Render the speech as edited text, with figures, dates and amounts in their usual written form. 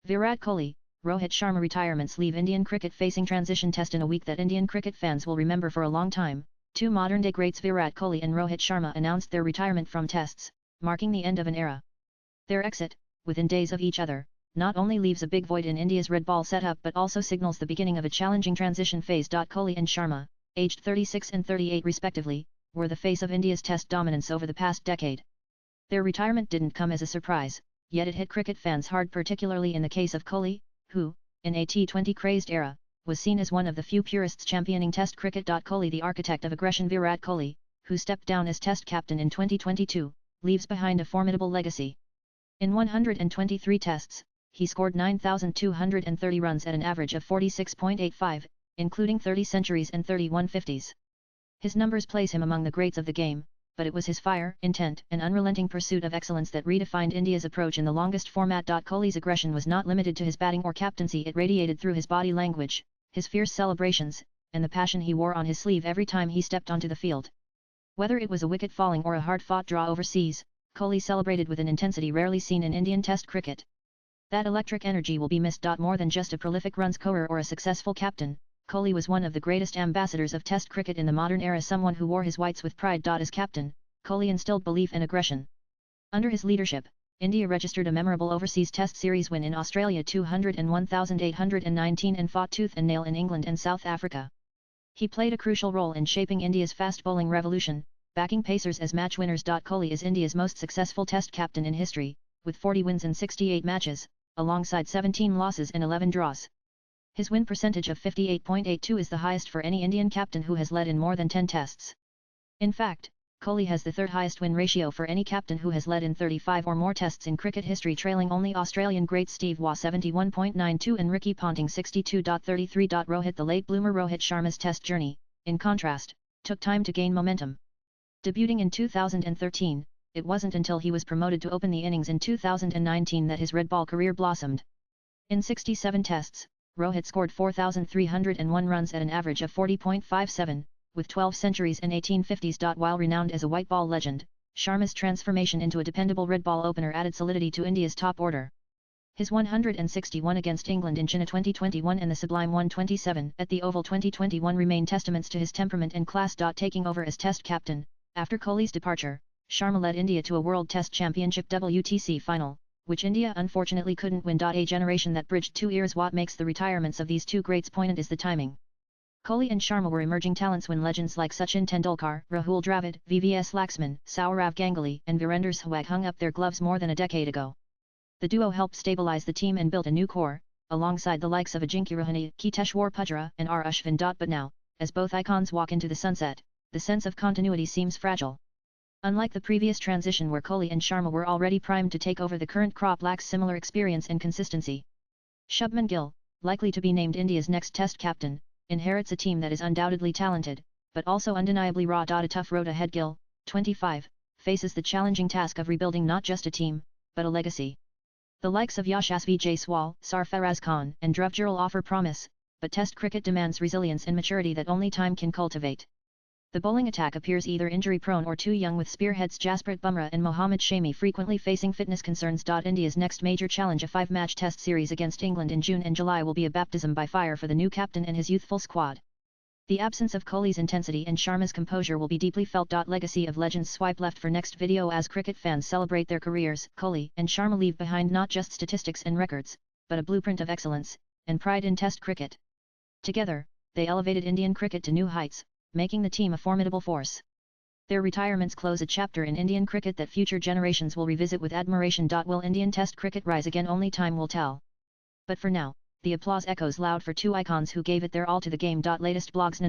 Virat Kohli, Rohit Sharma retirements leave Indian cricket facing transition test in a week that Indian cricket fans will remember for a long time. Two modern-day greats Virat Kohli and Rohit Sharma announced their retirement from tests, marking the end of an era. Their exit, within days of each other, not only leaves a big void in India's red ball setup but also signals the beginning of a challenging transition phase. Kohli and Sharma, aged 36 and 38 respectively, were the face of India's test dominance over the past decade. Their retirement didn't come as a surprise, yet it hit cricket fans hard, particularly in the case of Kohli, who, in a T20 crazed era, was seen as one of the few purists championing test cricket. Kohli, the architect of aggression Virat Kohli, who stepped down as test captain in 2022, leaves behind a formidable legacy. In 123 tests, he scored 9,230 runs at an average of 46.85, including 30 centuries and 31 50s. His numbers place him among the greats of the game, but it was his fire, intent, and unrelenting pursuit of excellence that redefined India's approach in the longest format. Kohli's aggression was not limited to his batting or captaincy, it radiated through his body language, his fierce celebrations, and the passion he wore on his sleeve every time he stepped onto the field. Whether it was a wicket falling or a hard-fought draw overseas, Kohli celebrated with an intensity rarely seen in Indian Test cricket. That electric energy will be missed. More than just a prolific run scorer or a successful captain, Kohli was one of the greatest ambassadors of Test cricket in the modern era, someone who wore his whites with pride. As captain, Kohli instilled belief and aggression. Under his leadership, India registered a memorable overseas Test series win in Australia 201,819 and fought tooth and nail in England and South Africa. He played a crucial role in shaping India's fast bowling revolution, backing pacers as match winners. Kohli is India's most successful Test captain in history, with 40 wins in 68 matches, alongside 17 losses and 11 draws. His win percentage of 58.82 is the highest for any Indian captain who has led in more than 10 tests. In fact, Kohli has the third highest win ratio for any captain who has led in 35 or more tests in cricket history, trailing only Australian greats Steve Waugh 71.92 and Ricky Ponting 62.33. Rohit, the late bloomer Rohit Sharma's test journey, in contrast, took time to gain momentum. Debuting in 2013, it wasn't until he was promoted to open the innings in 2019 that his red ball career blossomed. In 67 tests, Rohit scored 4,301 runs at an average of 40.57, with 12 centuries and 18 50s. While renowned as a white ball legend, Sharma's transformation into a dependable red ball opener added solidity to India's top order. His 161 against England in Chennai 2021 and the sublime 127 at the Oval 2021 remain testaments to his temperament and class. Taking over as Test captain, after Kohli's departure, Sharma led India to a World Test Championship WTC final, which India unfortunately couldn't win. A generation that bridged 2 eras. What makes the retirements of these two greats poignant is the timing. Kohli and Sharma were emerging talents when legends like Sachin Tendulkar, Rahul Dravid, VVS Laxman, Sourav Ganguly and Virender Sehwag hung up their gloves more than a decade ago. The duo helped stabilize the team and built a new core, alongside the likes of Ajinkya Rahane, Kiteshwar Pujara and R. Ashwin. But now, as both icons walk into the sunset, the sense of continuity seems fragile. Unlike the previous transition where Kohli and Sharma were already primed to take over, the current crop lacks similar experience and consistency. Shubman Gill, likely to be named India's next Test captain, inherits a team that is undoubtedly talented, but also undeniably raw. A tough road ahead. Gill, 25, faces the challenging task of rebuilding not just a team, but a legacy. The likes of Yashasvi Jaiswal, Sarfaraz Khan and Dhruv Jurel offer promise, but Test cricket demands resilience and maturity that only time can cultivate. The bowling attack appears either injury-prone or too young, with spearheads Jasprit Bumrah and Mohammad Shami frequently facing fitness concerns. India's next major challenge, a 5-match Test series against England in June and July, will be a baptism by fire for the new captain and his youthful squad. The absence of Kohli's intensity and Sharma's composure will be deeply felt. Legacy of legends. Swipe left for next video. As cricket fans celebrate their careers, Kohli and Sharma leave behind not just statistics and records, but a blueprint of excellence and pride in Test cricket. Together, they elevated Indian cricket to new heights, making the team a formidable force. Their retirements close a chapter in Indian cricket that future generations will revisit with admiration. Will Indian Test cricket rise again? Only time will tell. But for now, the applause echoes loud for two icons who gave it their all to the game. Latest blogs.